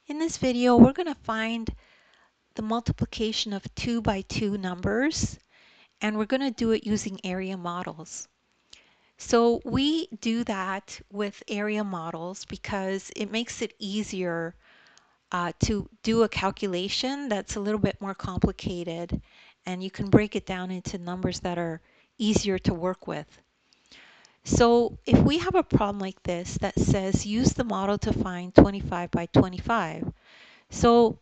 In this video, we're going to find the multiplication of 2 by 2 numbers, and we're going to do it using area models. So we do that with area models because it makes it easier to do a calculation that's a little bit more complicated, and you can break it down into numbers that are easier to work with. So if we have a problem like this that says use the model to find 25 by 25, so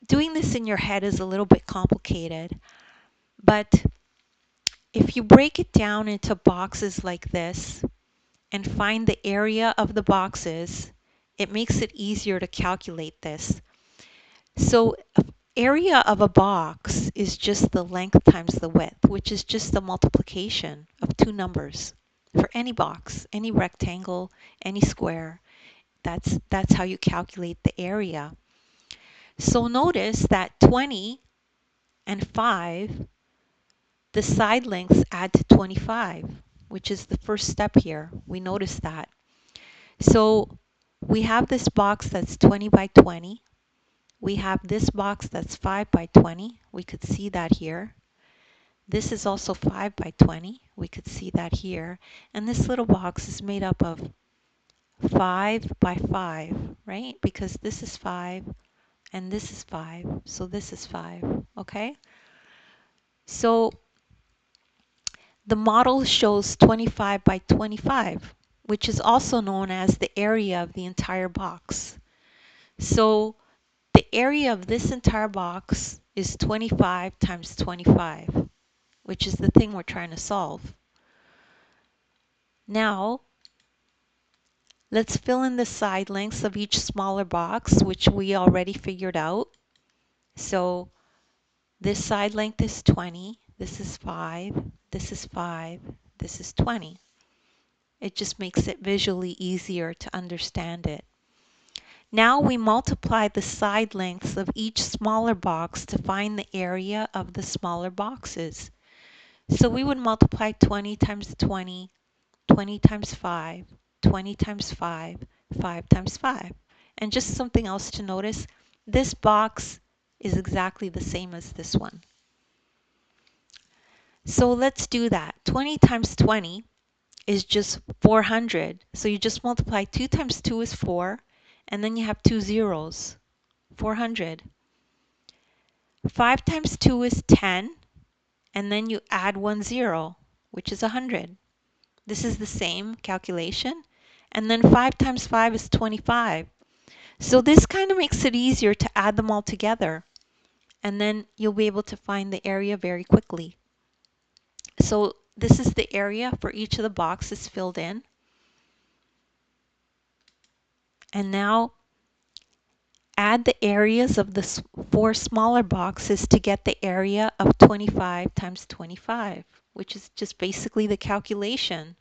doing this in your head is a little bit complicated, but if you break it down into boxes like this and find the area of the boxes, it makes it easier to calculate this. So area of a box is just the length times the width, which is just the multiplication of two numbers for any box, any rectangle, any square. That's how you calculate the area. So notice that 20 and 5, the side lengths add to 25, which is the first step here. We notice that. So we have this box that's 20 by 20. We have this box that's 5 by 20. We could see that here. This is also 5 by 20. We could see that here. And this little box is made up of 5 by 5, right? Because this is 5 and this is 5. So this is 5, okay? So the model shows 25 by 25, which is also known as the area of the entire box. So the area of this entire box is 25 times 25, which is the thing we're trying to solve. Now, let's fill in the side lengths of each smaller box, which we already figured out. So this side length is 20, this is 5, this is 5, this is 20. It just makes it visually easier to understand it. Now we multiply the side lengths of each smaller box to find the area of the smaller boxes. So we would multiply 20 times 20, 20 times 5, 20 times 5, 5 times 5. And just something else to notice, this box is exactly the same as this one. So let's do that. 20 times 20 is just 400. So you just multiply 2 times 2 is 4, and then you have two zeros, 400. 5 times 2 is 10, and then you add 1 0, which is 100. This is the same calculation. And then 5 times 5 is 25. So this kind of makes it easier to add them all together, and then you'll be able to find the area very quickly. So this is the area for each of the boxes filled in. And now add the areas of the 4 smaller boxes to get the area of 25 times 25, which is just basically the calculation.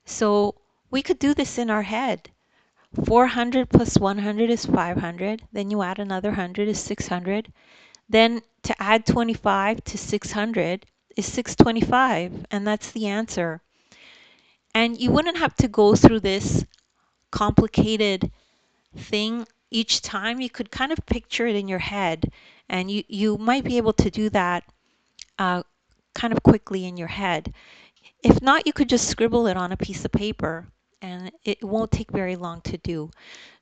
So we could do this in our head. 400 plus 100 is 500. Then you add another 100 is 600. Then to add 25 to 600 is 625, and that's the answer. And you wouldn't have to go through this complicated thing each time. You could kind of picture it in your head, and you might be able to do that kind of quickly in your head. If not, you could just scribble it on a piece of paper, and it won't take very long to do.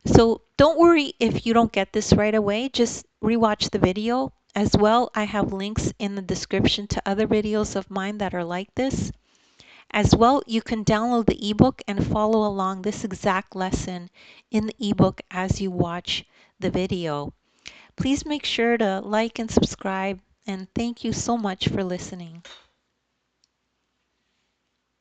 So don't worry if you don't get this right away. Just rewatch the video. As well, I have links in the description to other videos of mine that are like this. As well, you can download the ebook and follow along this exact lesson in the ebook as you watch the video. Please make sure to like and subscribe, and thank you so much for listening.